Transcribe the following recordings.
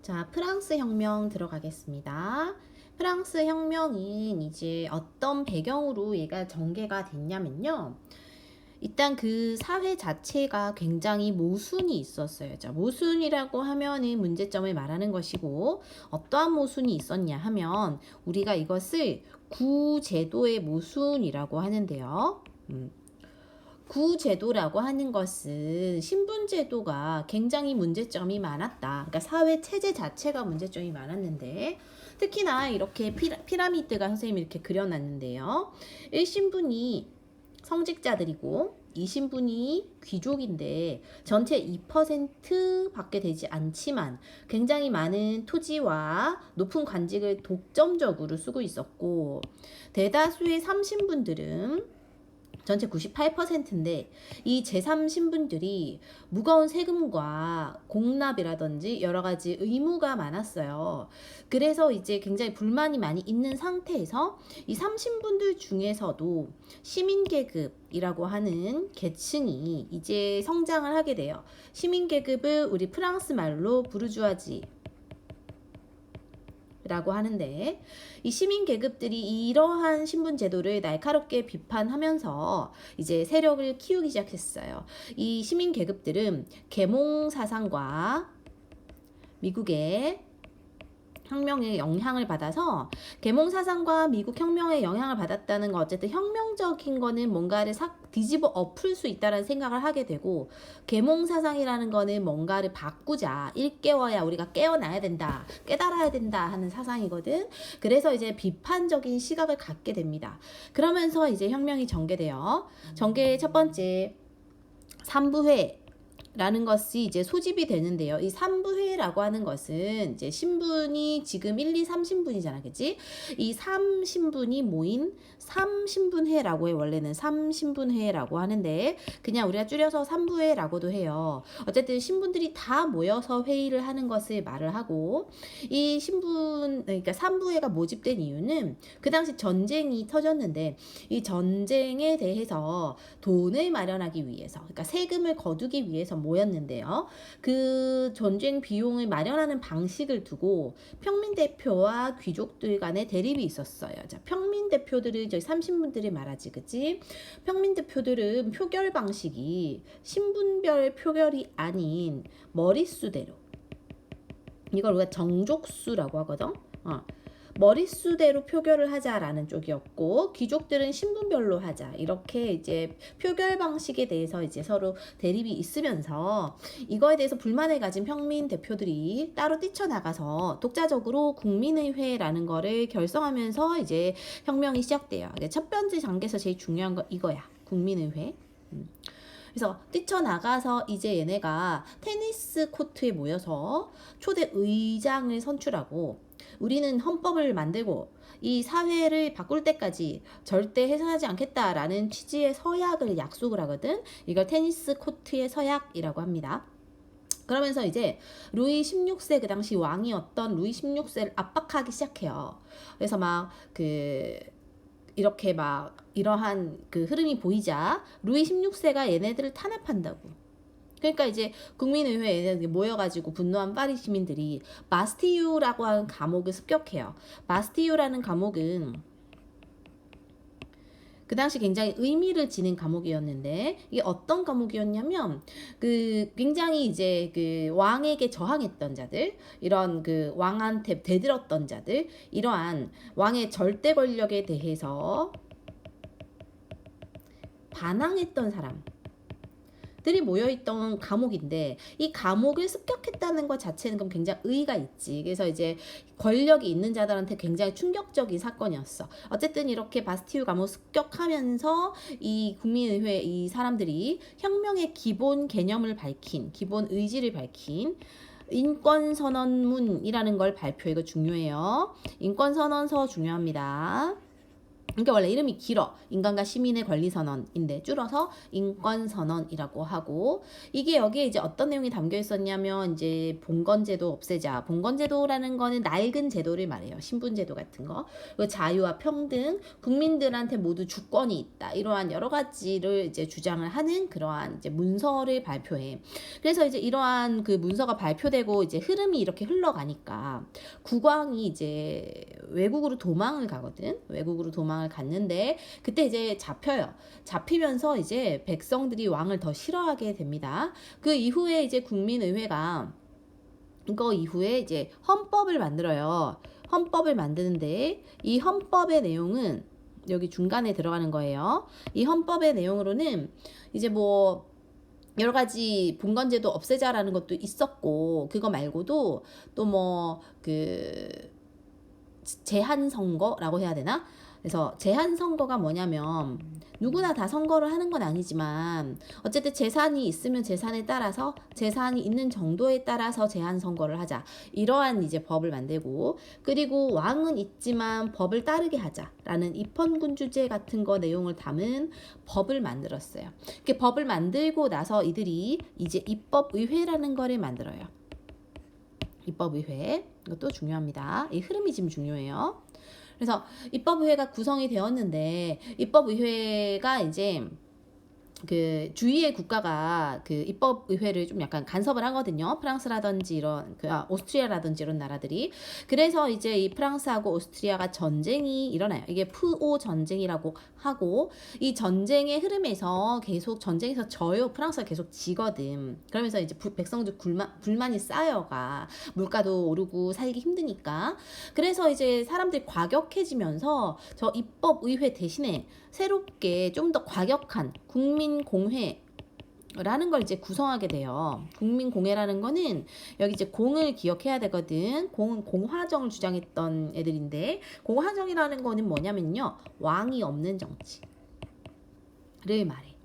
자, 프랑스 혁명 들어가겠습니다. 프랑스 혁명은 이제 어떤 배경으로 얘가 전개가 됐냐면요. 일단 그 사회 자체가 굉장히 모순이 있었어요. 자, 모순이라고 하면은 문제점을 말하는 것이고, 어떠한 모순이 있었냐 하면 우리가 이것을 구제도의 모순이라고 하는데요. 구제도라고 하는 것은 신분제도가 굉장히 문제점이 많았다. 그러니까 사회 체제 자체가 문제점이 많았는데, 특히나 이렇게 피라미드가 선생님이 이렇게 그려놨는데요. 1신분이 성직자들이고 2신분이 귀족인데 전체 2%밖에 되지 않지만 굉장히 많은 토지와 높은 관직을 독점적으로 쓰고 있었고, 대다수의 3신분들은 전체 98%인데 이 제3신분들이 무거운 세금과 공납이라든지 여러 가지 의무가 많았어요. 그래서 이제 굉장히 불만이 많이 있는 상태에서 이 3신분들 중에서도 시민계급이라고 하는 계층이 이제 성장을 하게 돼요. 시민계급을 우리 프랑스 말로 부르주아지 라고 하는데, 이 시민 계급들이 이러한 신분 제도를 날카롭게 비판하면서 이제 세력을 키우기 시작했어요. 이 시민 계급들은 계몽 사상과 미국의 혁명의 영향을 받아서, 계몽 사상과 미국 혁명의 영향을 받았다는 거, 어쨌든 혁명적인 거는 뭔가를 뒤집어 엎을 수 있다는 생각을 하게 되고, 계몽 사상이라는 거는 뭔가를 바꾸자, 일깨워야 우리가 깨어나야 된다, 깨달아야 된다 하는 사상이거든. 그래서 이제 비판적인 시각을 갖게 됩니다. 그러면서 이제 혁명이 전개돼요. 전개의 첫 번째 3부회 라는 것이 이제 소집이 되는데요. 이 3부회라고 하는 것은 이제 신분이 지금 1, 2, 3신분이잖아. 그치? 이 3신분이 모인 3신분회라고 해. 원래는 3신분회라고 하는데 그냥 우리가 줄여서 3부회라고도 해요. 어쨌든 신분들이 다 모여서 회의를 하는 것을 말을 하고, 이 신분, 그러니까 3부회가 모집된 이유는 그 당시 전쟁이 터졌는데 이 전쟁에 대해서 돈을 마련하기 위해서, 그러니까 세금을 거두기 위해서 모였는데요. 그 전쟁 비용을 마련하는 방식을 두고 평민 대표와 귀족들 간의 대립이 있었어요. 자, 평민 대표들을 저희 30분들이 말하지, 그치? 평민 대표들은 표결 방식이 신분별 표결이 아닌 머릿수대로, 이걸 우리가 정족수라고 하거든. 머릿수대로 표결을 하자라는 쪽이었고, 귀족들은 신분별로 하자, 이렇게 이제 표결 방식에 대해서 이제 서로 대립이 있으면서 이거에 대해서 불만을 가진 평민 대표들이 따로 뛰쳐나가서 독자적으로 국민의회라는 거를 결성하면서 이제 혁명이 시작돼요. 첫 번째 단계에서 제일 중요한 거 이거야, 국민의회. 그래서 뛰쳐나가서 이제 얘네가 테니스 코트에 모여서 초대 의장을 선출하고, 우리는 헌법을 만들고 이 사회를 바꿀 때까지 절대 해산하지 않겠다라는 취지의 서약을 약속을 하거든. 이걸 테니스 코트의 서약이라고 합니다. 그러면서 이제 루이 16세, 그 당시 왕이었던 루이 16세를 압박하기 시작해요. 그래서 이렇게 이러한 그 흐름이 보이자 루이 16세가 얘네들을 탄압한다고. 그러니까 이제 국민의회에 모여가지고 분노한 파리 시민들이 마스티유라고 하는 감옥을 습격해요. 마스티유라는 감옥은 그 당시 굉장히 의미를 지닌 감옥이었는데, 이게 어떤 감옥이었냐면 그 굉장히 이제 그 왕에게 저항했던 자들, 이런 그 왕한테 대들었던 자들, 이러한 왕의 절대 권력에 대해서 반항했던 사람 들이 모여있던 감옥인데, 이 감옥을 습격했다는 것 자체는 그럼 굉장히 의의가 있지. 그래서 이제 권력이 있는 자들한테 굉장히 충격적인 사건이었어. 어쨌든 이렇게 바스티유 감옥 습격하면서 이 국민의회 이 사람들이 혁명의 기본 개념을 밝힌, 기본 의지를 밝힌 인권선언문이라는 걸 발표해. 이거 중요해요. 인권선언서 중요합니다. 그러니까 원래 이름이 길어. 인간과 시민의 권리선언인데 줄여서 인권선언이라고 하고, 이게 여기에 이제 어떤 내용이 담겨 있었냐면 이제 봉건제도 없애자. 봉건제도라는 거는 낡은 제도를 말해요. 신분제도 같은 거. 그리고 자유와 평등, 국민들한테 모두 주권이 있다. 이러한 여러 가지를 이제 주장을 하는 그러한 이제 문서를 발표해. 그래서 이제 이러한 그 문서가 발표되고 이제 흐름이 이렇게 흘러가니까 국왕이 이제 외국으로 도망을 가거든. 외국으로 도망을 갔는데 그때 이제 잡혀요. 잡히면서 이제 백성들이 왕을 더 싫어하게 됩니다. 그 이후에 이제 국민의회가 이거 이후에 이제 헌법을 만들어요. 헌법을 만드는데 이 헌법의 내용은 여기 중간에 들어가는 거예요. 이 헌법의 내용으로는 이제 뭐 여러 가지 봉건제도 없애자라는 것도 있었고, 그거 말고도 또 뭐 그 제한 선거라고 해야 되나? 그래서 제한 선거가 뭐냐면 누구나 다 선거를 하는 건 아니지만 어쨌든 재산이 있으면 재산에 따라서 재산이 있는 정도에 따라서 제한 선거를 하자. 이러한 이제 법을 만들고, 그리고 왕은 있지만 법을 따르게 하자라는 입헌군주제 같은 거 내용을 담은 법을 만들었어요. 그 법을 만들고 나서 이들이 이제 입법의회라는 거를 만들어요. 입법의회. 이것도 중요합니다. 이 흐름이 지금 중요해요. 그래서 입법의회가 구성이 되었는데 입법의회가 이제 그 주위의 국가가 그 입법의회를 좀 약간 간섭을 하거든요. 프랑스라든지 이런 오스트리아라든지 이런 나라들이. 그래서 이제 이 프랑스하고 오스트리아가 전쟁이 일어나요. 이게 푸오 전쟁이라고 하고, 이 전쟁의 흐름에서 계속 전쟁에서 져요. 프랑스가 계속 지거든. 그러면서 이제 백성들 불만이 쌓여가, 물가도 오르고 살기 힘드니까. 그래서 이제 사람들이 과격해지면서 저 입법의회 대신에 새롭게 좀 더 과격한 국민공회라는 걸 이제 구성하게 돼요. 국민공회라는 거는 여기 이제 공을 기억해야 되거든. 공은 공화정을 주장했던 애들인데, 공화정이라는 거는 뭐냐면요, 왕이 없는 정치를 말해.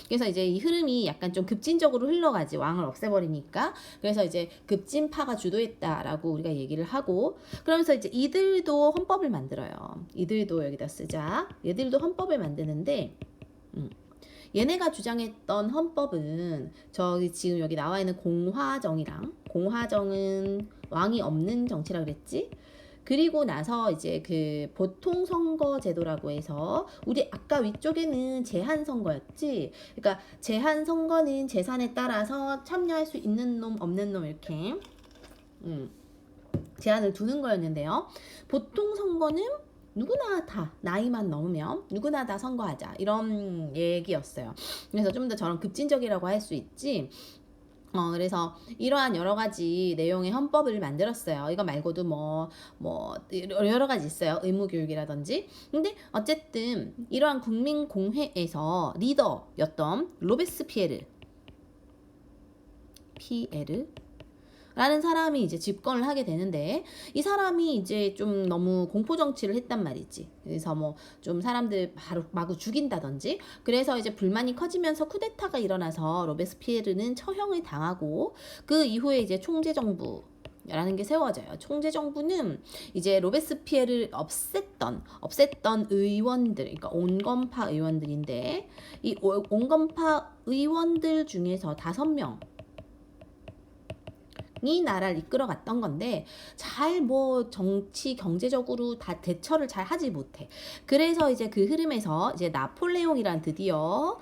그래서 이제 이 흐름이 약간 좀 급진적으로 흘러가지, 왕을 없애버리니까. 그래서 이제 급진파가 주도했다라고 우리가 얘기를 하고, 그러면서 이제 이들도 헌법을 만들어요. 이들도 여기다 쓰자. 얘들도 헌법을 만드는데, 얘네가 주장했던 헌법은 저기 지금 여기 나와 있는 공화정이랑, 공화정은 왕이 없는 정치라 그랬지? 그리고 나서 이제 그 보통 선거 제도라고 해서, 우리 아까 위쪽에는 제한 선거였지. 그러니까 제한 선거는 재산에 따라서 참여할 수 있는 놈 없는 놈 이렇게 제한을 두는 거였는데요. 보통 선거는 누구나 다 나이만 넘으면 누구나 다 선거하자, 이런 얘기였어요. 그래서 좀 더 저런 급진적이라고 할 수 있지. 그래서 이러한 여러 가지 내용의 헌법을 만들었어요. 이거 말고도 뭐 여러 가지 있어요. 의무교육이라든지. 근데 어쨌든 이러한 국민공회에서 리더였던 로베스피에르 라는 사람이 이제 집권을 하게 되는데, 이 사람이 이제 좀 너무 공포 정치를 했단 말이지. 그래서 뭐 좀 사람들 바로 마구 죽인다든지, 그래서 이제 불만이 커지면서 쿠데타가 일어나서 로베스피에르는 처형을 당하고, 그 이후에 이제 총재정부 라는 게 세워져요. 총재정부는 이제 로베스피에르를 없앴던 의원들, 그러니까 온건파 의원들인데, 이 온건파 의원들 중에서 5명 이 나라를 이끌어갔던 건데, 잘 뭐 정치 경제적으로 다 대처를 잘 하지 못해. 그래서 이제 그 흐름에서 이제 나폴레옹이란 드디어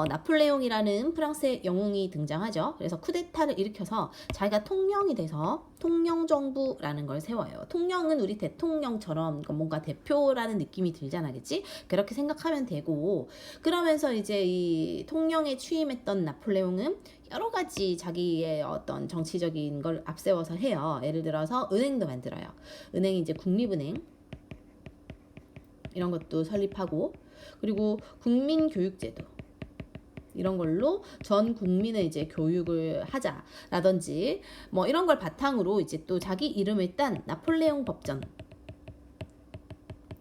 나폴레옹이라는 프랑스의 영웅이 등장하죠. 그래서 쿠데타를 일으켜서 자기가 통령이 돼서 통령정부라는 걸 세워요. 통령은 우리 대통령처럼 뭔가 대표라는 느낌이 들잖아, 그치? 그렇게 생각하면 되고, 그러면서 이제 이 통령에 취임했던 나폴레옹은 여러 가지 자기의 어떤 정치적인 걸 앞세워서 해요. 예를 들어서 은행도 만들어요. 은행이 이제 국립은행 이런 것도 설립하고, 그리고 국민교육제도 이런 걸로 전 국민의 이제 교육을 하자라든지 뭐 이런 걸 바탕으로 이제 또 자기 이름을 딴 나폴레옹 법전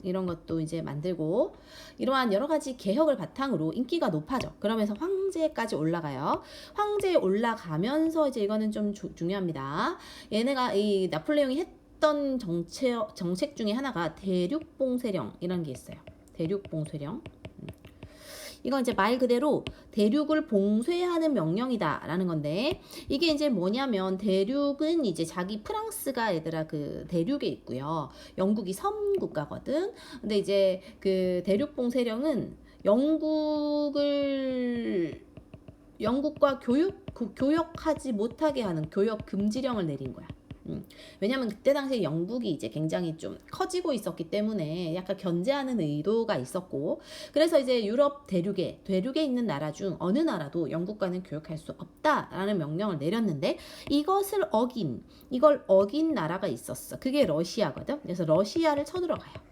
이런 것도 이제 만들고, 이러한 여러 가지 개혁을 바탕으로 인기가 높아져. 그러면서 황제까지 올라가요. 황제에 올라가면서 이제 이거는 좀 중요합니다. 얘네가 이 나폴레옹이 했던 정책 중에 하나가 대륙봉쇄령 이런 게 있어요. 대륙봉쇄령. 이건 이제 말 그대로 대륙을 봉쇄하는 명령이다라는 건데, 이게 이제 뭐냐면 대륙은 이제 자기 프랑스가 얘들아 그 대륙에 있고요. 영국이 섬 국가거든. 근데 이제 그 대륙 봉쇄령은 영국과 교역하지 못하게 하는 교역 금지령을 내린 거야. 왜냐면 그때 당시에 영국이 이제 굉장히 좀 커지고 있었기 때문에 약간 견제하는 의도가 있었고, 그래서 이제 유럽 대륙에 있는 나라 중 어느 나라도 영국과는 교역할 수 없다라는 명령을 내렸는데, 이걸 어긴 나라가 있었어. 그게 러시아거든. 그래서 러시아를 쳐들어가요.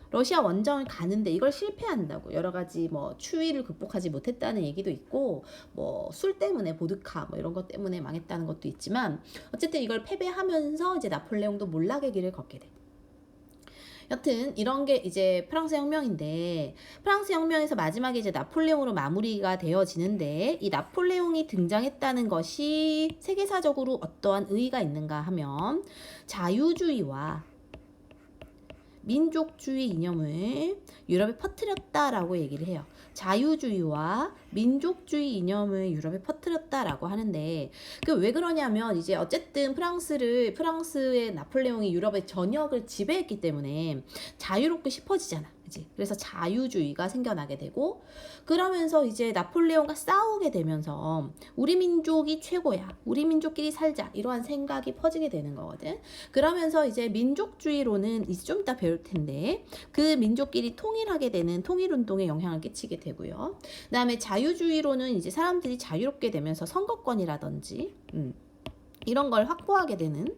러시아 원정을 가는데 이걸 실패한다고 여러 가지 뭐 추위를 극복하지 못했다는 얘기도 있고, 뭐 술 때문에 보드카 뭐 이런 것 때문에 망했다는 것도 있지만, 어쨌든 이걸 패배하면서 이제 나폴레옹도 몰락의 길을 걷게 돼. 여튼 이런 게 이제 프랑스 혁명인데, 프랑스 혁명에서 마지막에 이제 나폴레옹으로 마무리가 되어지는데, 이 나폴레옹이 등장했다는 것이 세계사적으로 어떠한 의의가 있는가 하면, 자유주의와 민족주의 이념을 유럽에 퍼뜨렸다라고 얘기를 해요. 자유주의와 민족주의 이념을 유럽에 퍼뜨렸다라고 하는데, 그 왜 그러냐면 이제 어쨌든 프랑스의 나폴레옹이 유럽의 전역을 지배했기 때문에 자유롭고 싶어지잖아. 그치? 그래서 자유주의가 생겨나게 되고, 그러면서 이제 나폴레옹과 싸우게 되면서 우리 민족이 최고야, 우리 민족끼리 살자, 이러한 생각이 퍼지게 되는 거거든. 그러면서 이제 민족주의로는 이제 좀 이따 배울 텐데, 그 민족끼리 통일하게 되는 통일운동에 영향을 끼치게 되고요. 그 다음에 자유주의로는 이제 사람들이 자유롭게 되면서 선거권이라든지 이런 걸 확보하게 되는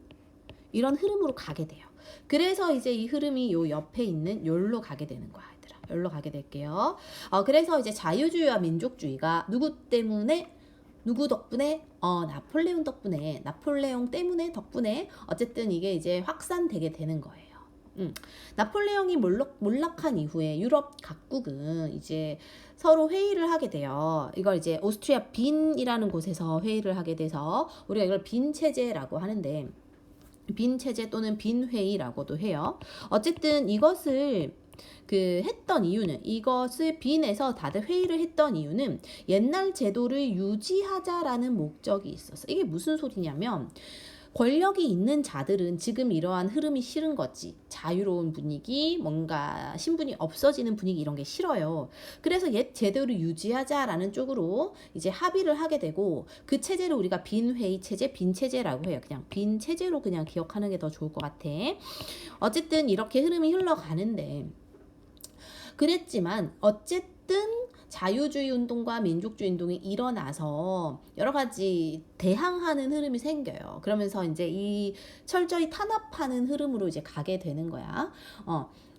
이런 흐름으로 가게 돼요. 그래서 이제 이 흐름이 요 옆에 있는 요로 가게 되는 거야, 얘들아. 요로 가게 될게요. 그래서 이제 자유주의와 민족주의가 누구 덕분에? 나폴레옹 덕분에 어쨌든 이게 이제 확산되게 되는 거예요. 나폴레옹이 몰락한 이후에 유럽 각국은 이제 서로 회의를 하게 돼요. 이걸 이제 오스트리아 빈이라는 곳에서 회의를 하게 돼서 우리가 이걸 빈 체제라고 하는데, 빈 체제 또는 빈 회의라고도 해요. 어쨌든 이것을 이것을 빈에서 다들 회의를 했던 이유는 옛날 제도를 유지하자라는 목적이 있었어. 이게 무슨 소리냐면, 권력이 있는 자들은 지금 이러한 흐름이 싫은 거지. 자유로운 분위기, 뭔가 신분이 없어지는 분위기, 이런 게 싫어요. 그래서 옛 제도를 유지하자라는 쪽으로 이제 합의를 하게 되고, 그 체제를 우리가 빈회의 체제, 빈체제라고 해요. 그냥 빈체제로 그냥 기억하는 게 더 좋을 것 같아. 어쨌든 이렇게 흐름이 흘러가는데, 그랬지만 어쨌든 자유주의 운동과 민족주의 운동이 일어나서 여러 가지 대항하는 흐름이 생겨요. 그러면서 이제 이 철저히 탄압하는 흐름으로 이제 가게 되는 거야.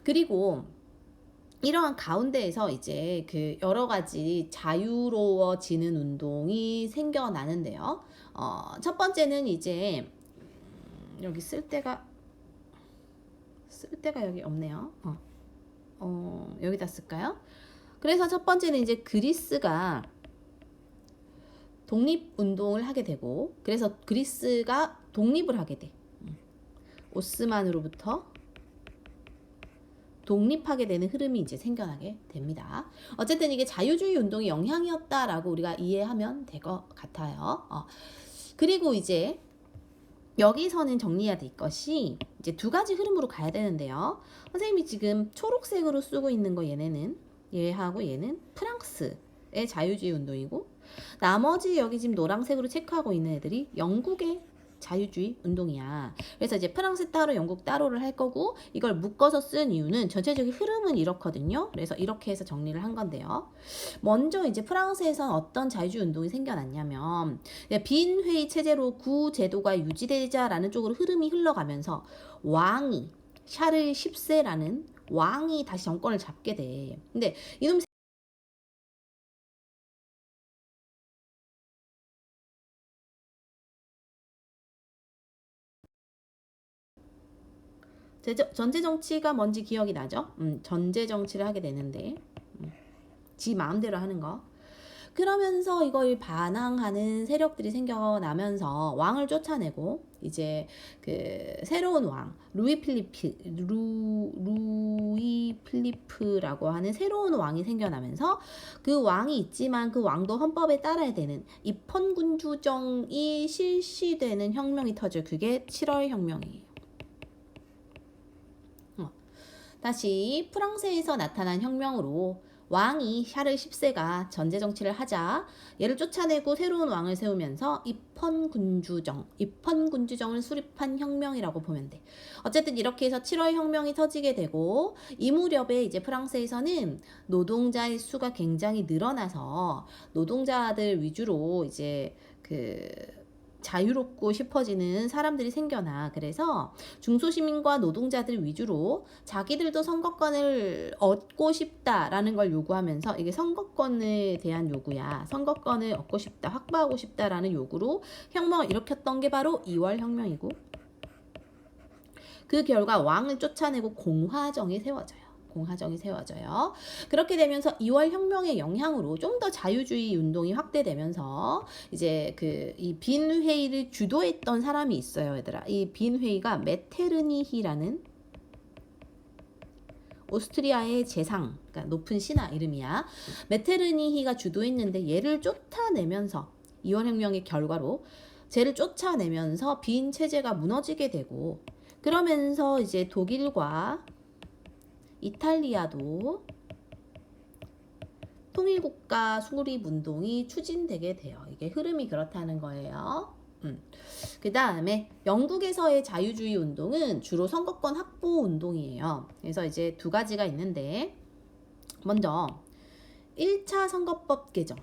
그리고 이러한 가운데에서 이제 그 여러 가지 자유로워지는 운동이 생겨나는데요. 첫 번째는 이제 여기 쓸 데가 여기 없네요. 여기다 쓸까요? 그래서 첫 번째는 이제 그리스가 독립운동을 하게 되고, 그래서 그리스가 독립을 하게 돼. 오스만으로부터 독립하게 되는 흐름이 이제 생겨나게 됩니다. 어쨌든 이게 자유주의 운동의 영향이었다라고 우리가 이해하면 될 것 같아요. 그리고 이제 여기서는 정리해야 될 것이 이제 두 가지 흐름으로 가야 되는데요. 선생님이 지금 초록색으로 쓰고 있는 거, 얘하고 얘는 프랑스의 자유주의 운동이고, 나머지 여기 지금 노란색으로 체크하고 있는 애들이 영국의 자유주의 운동이야. 그래서 이제 프랑스 따로 영국 따로를 할 거고, 이걸 묶어서 쓴 이유는 전체적인 흐름은 이렇거든요. 그래서 이렇게 해서 정리를 한 건데요. 먼저 이제 프랑스에선 어떤 자유주의 운동이 생겨났냐면, 빈 회의 체제로 구 제도가 유지되자라는 쪽으로 흐름이 흘러가면서 샤를 10세라는 왕이 다시 정권을 잡게 돼. 근데 이놈 전제 정치가 뭔지 기억이 나죠? 전제 정치를 하게 되는데, 지 마음대로 하는 거. 그러면서 이걸 반항하는 세력들이 생겨나면서 왕을 쫓아내고 이제 그 새로운 왕 루이 필리프라고 하는 새로운 왕이 생겨나면서 그 왕이 있지만 그 왕도 헌법에 따라야 되는 입헌군주정이 실시되는 혁명이 터져. 그게 7월 혁명이에요. 다시 프랑스에서 나타난 혁명으로 왕이 샤를 10세가 전제 정치를 하자 얘를 쫓아내고 새로운 왕을 세우면서 입헌군주정을 수립한 혁명이라고 보면 돼. 어쨌든 이렇게 해서 7월 혁명이 터지게 되고 이 무렵에 이제 프랑스에서는 노동자의 수가 굉장히 늘어나서 노동자들 위주로 이제 그 자유롭고 싶어지는 사람들이 생겨나. 그래서 중소시민과 노동자들 위주로 자기들도 선거권을 얻고 싶다라는 걸 요구하면서 이게 선거권에 대한 요구야. 선거권을 얻고 싶다, 확보하고 싶다라는 요구로 혁명을 일으켰던 게 바로 2월 혁명이고 그 결과 왕을 쫓아내고 공화정이 세워져요. 공화정이 세워져요. 그렇게 되면서 2월 혁명의 영향으로 좀 더 자유주의 운동이 확대되면서 이제 그 이 빈 회의를 주도했던 사람이 있어요, 얘들아. 이 빈 회의가 메테르니히라는 오스트리아의 재상, 그러니까 높은 신하 이름이야. 메테르니히가 주도했는데 얘를 쫓아내면서 2월 혁명의 결과로 쟤를 쫓아내면서 빈 체제가 무너지게 되고 그러면서 이제 독일과 이탈리아도 통일국가 수립 운동이 추진되게 돼요. 이게 흐름이 그렇다는 거예요. 그 다음에 영국에서의 자유주의 운동은 주로 선거권 확보 운동이에요. 그래서 이제 두 가지가 있는데 먼저 1차 선거법 개정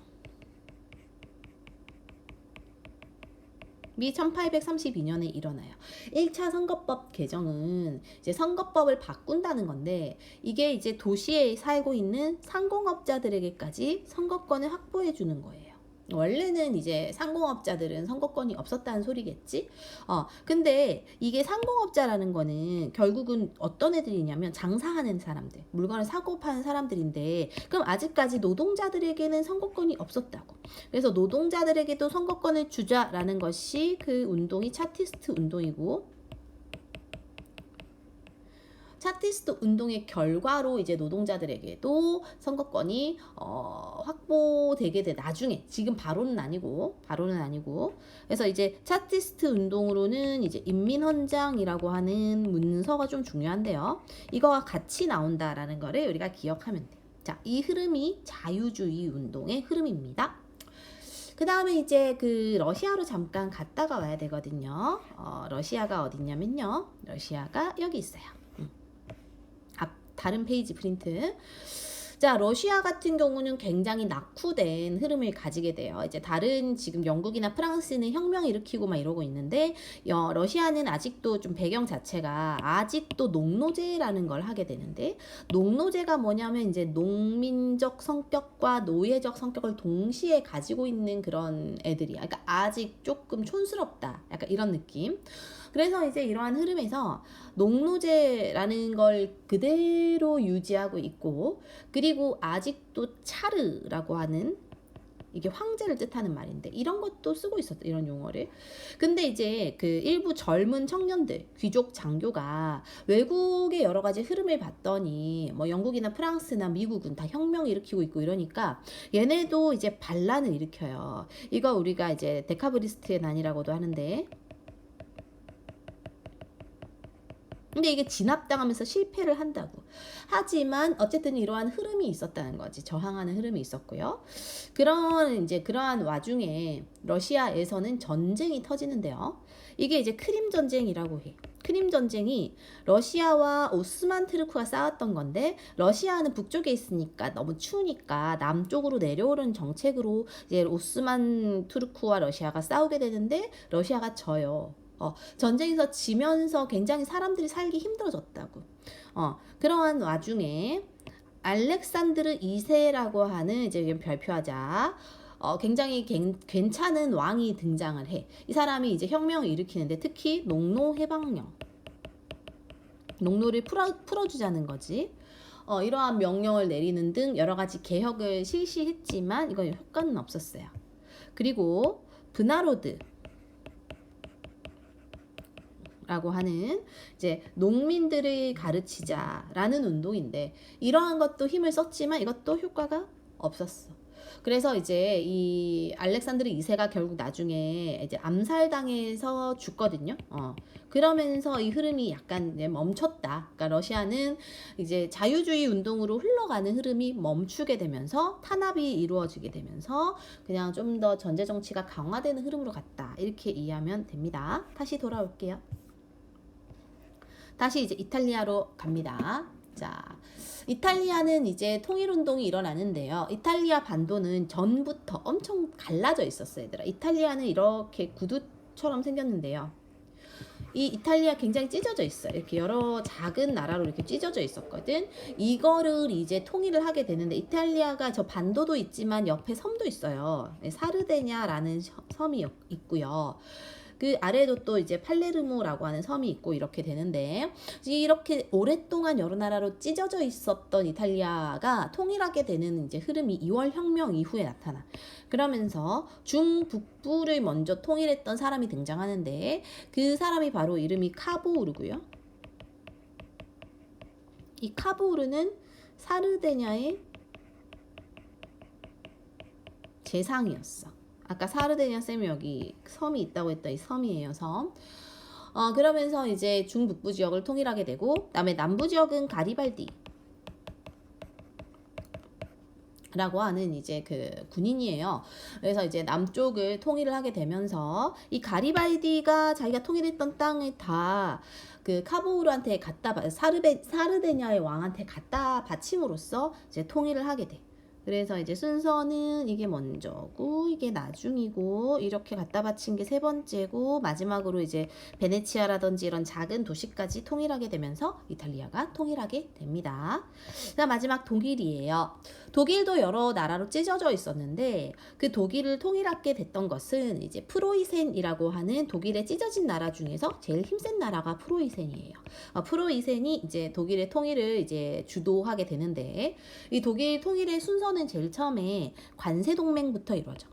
미 1832년에 일어나요. 1차 선거법 개정은 이제 선거법을 바꾼다는 건데 이게 이제 도시에 살고 있는 상공업자들에게까지 선거권을 확보해 주는 거예요. 원래는 이제 상공업자들은 선거권이 없었다는 소리겠지? 근데 이게 상공업자라는 거는 결국은 어떤 애들이냐면 장사하는 사람들, 물건을 사고 파는 사람들인데 그럼 아직까지 노동자들에게는 선거권이 없었다고. 그래서 노동자들에게도 선거권을 주자라는 것이 그 운동이 차티스트 운동이고 차티스트 운동의 결과로 이제 노동자들에게도 선거권이 확보되게 돼. 나중에 지금 바로는 아니고 그래서 이제 차티스트 운동으로는 이제 인민헌장이라고 하는 문서가 좀 중요한데요. 이거와 같이 나온다라는 거를 우리가 기억하면 돼. 자, 이 흐름이 자유주의 운동의 흐름입니다. 그 다음에 이제 그 러시아로 잠깐 갔다가 와야 되거든요. 러시아가 어딨냐면요. 러시아가 여기 있어요. 다른 페이지 프린트. 자, 러시아 같은 경우는 굉장히 낙후된 흐름을 가지게 돼요. 이제 다른 지금 영국이나 프랑스는 혁명 일으키고 막 이러고 있는데 러시아는 아직도 좀 배경 자체가 아직도 농노제라는 걸 하게 되는데 농노제가 뭐냐면 이제 농민적 성격과 노예적 성격을 동시에 가지고 있는 그런 애들이야. 그러니까 아직 조금 촌스럽다. 약간 이런 느낌. 그래서 이제 이러한 흐름에서 농노제라는 걸 그대로 유지하고 있고 그리고 아직도 차르라고 하는 이게 황제를 뜻하는 말인데 이런 것도 쓰고 있었다. 이런 용어를. 근데 이제 그 일부 젊은 청년들, 귀족 장교가 외국의 여러 가지 흐름을 봤더니 뭐 영국이나 프랑스나 미국은 다 혁명을 일으키고 있고 이러니까 얘네도 이제 반란을 일으켜요. 이거 우리가 이제 데카브리스트의 난이라고도 하는데 근데 이게 진압당하면서 실패를 한다고. 하지만 어쨌든 이러한 흐름이 있었다는 거지. 저항하는 흐름이 있었고요. 그러한 와중에 러시아에서는 전쟁이 터지는데요. 이게 이제 크림 전쟁이라고 해. 크림 전쟁이 러시아와 오스만 트루크가 싸웠던 건데 러시아는 북쪽에 있으니까 너무 추우니까 남쪽으로 내려오는 정책으로 이제 오스만 투르크와 러시아가 싸우게 되는데 러시아가 져요. 전쟁에서 지면서 굉장히 사람들이 살기 힘들어졌다고. 그러한 와중에 알렉산드르 2세라고 하는 이제 별표하자 굉장히 괜찮은 왕이 등장을 해. 이 사람이 이제 혁명을 일으키는데 특히 농노 해방령 농노를 풀어주자는 거지. 이러한 명령을 내리는 등 여러 가지 개혁을 실시했지만 이건 효과는 없었어요. 그리고 브나로드 라고 하는 이제 농민들을 가르치자라는 운동인데 이러한 것도 힘을 썼지만 이것도 효과가 없었어. 그래서 이제 이 알렉산드르 2세가 결국 나중에 이제 암살당해서 죽거든요. 그러면서 이 흐름이 약간 이제 멈췄다. 그러니까 러시아는 이제 자유주의 운동으로 흘러가는 흐름이 멈추게 되면서 탄압이 이루어지게 되면서 그냥 좀 더 전제 정치가 강화되는 흐름으로 갔다. 이렇게 이해하면 됩니다. 다시 돌아올게요. 다시 이제 이탈리아로 갑니다. 자, 이탈리아는 이제 통일운동이 일어나는데요. 이탈리아 반도는 전부터 엄청 갈라져 있었어요, 얘들아. 이탈리아는 이렇게 구두처럼 생겼는데요. 이 이탈리아 굉장히 찢어져 있어요. 이렇게 여러 작은 나라로 이렇게 찢어져 있었거든. 이거를 이제 통일을 하게 되는데 이탈리아가 저 반도도 있지만 옆에 섬도 있어요. 사르데냐라는 섬이 있고요. 그 아래도 또 이제 팔레르모라고 하는 섬이 있고 이렇게 되는데 이렇게 오랫동안 여러 나라로 찢어져 있었던 이탈리아가 통일하게 되는 이제 흐름이 2월 혁명 이후에 나타나. 그러면서 중북부를 먼저 통일했던 사람이 등장하는데 그 사람이 바로 이름이 카보우르고요. 이 카보우르는 사르데냐의 재상이었어. 아까 사르데냐 쌤이 여기 섬이 있다고 했던 이 섬이에요, 섬. 그러면서 이제 중북부 지역을 통일하게 되고, 그다음에 남부 지역은 가리발디 라고 하는 이제 그 군인이에요. 그래서 이제 남쪽을 통일을 하게 되면서 이 가리발디가 자기가 통일했던 땅을 다 그 카보우르한테 사르데냐의 왕한테 갖다 바침으로써 이제 통일을 하게 돼. 그래서 이제 순서는 이게 먼저고 이게 나중이고 이렇게 갖다 바친 게 세 번째고 마지막으로 이제 베네치아라든지 이런 작은 도시까지 통일하게 되면서 이탈리아가 통일하게 됩니다. 그다음 마지막 독일이에요. 독일도 여러 나라로 찢어져 있었는데 그 독일을 통일하게 됐던 것은 이제 프로이센이라고 하는 독일의 찢어진 나라 중에서 제일 힘센 나라가 프로이센이에요. 프로이센이 이제 독일의 통일을 이제 주도하게 되는데 이 독일 통일의 순서는 제일 처음에 관세 동맹부터 이루어져.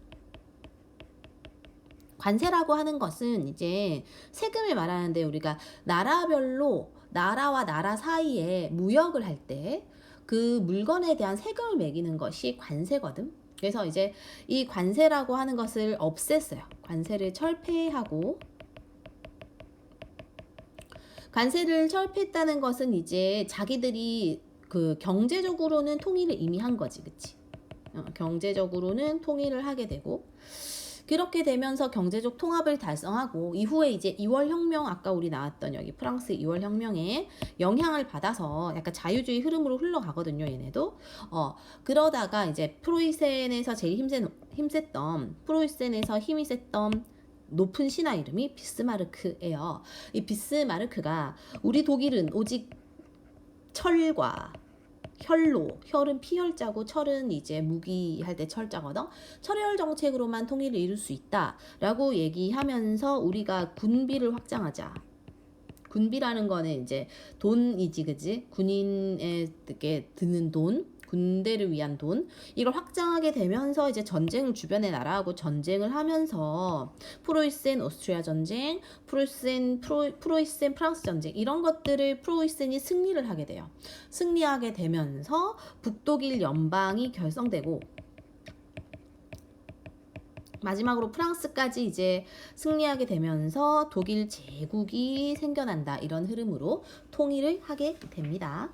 관세라고 하는 것은 이제 세금을 말하는데 우리가 나라별로 나라와 나라 사이에 무역을 할 때 그 물건에 대한 세금을 매기는 것이 관세거든. 그래서 이제 이 관세라고 하는 것을 없앴어요. 관세를 철폐하고 관세를 철폐했다는 것은 이제 자기들이 그 경제적으로는 통일을 이미 한 거지, 그치? 경제적으로는 통일을 하게 되고 그렇게 되면서 경제적 통합을 달성하고 이후에 이제 2월 혁명 아까 우리 나왔던 여기 프랑스 2월 혁명에 영향을 받아서 약간 자유주의 흐름으로 흘러가거든요, 얘네도. 그러다가 이제 프로이센에서 제일 힘셌던 프로이센에서 힘이 셌던 높은 신하 이름이 비스마르크예요. 이 비스마르크가 우리 독일은 오직 철과 혈은 피혈자고 철은 이제 무기할 때 철자거든. 철혈 정책으로만 통일을 이룰 수 있다라고 얘기하면서 우리가 군비를 확장하자. 군비라는 거는 이제 돈이지, 그지? 군인에게 드는 돈, 군대를 위한 돈, 이걸 확장하게 되면서 이제 전쟁을 주변의 나라하고 전쟁을 하면서 프로이센 오스트리아 전쟁, 프로이센 프랑스 전쟁 이런 것들을 프로이센이 승리를 하게 돼요. 승리하게 되면서 북독일 연방이 결성되고 마지막으로 프랑스까지 이제 승리하게 되면서 독일 제국이 생겨난다. 이런 흐름으로 통일을 하게 됩니다.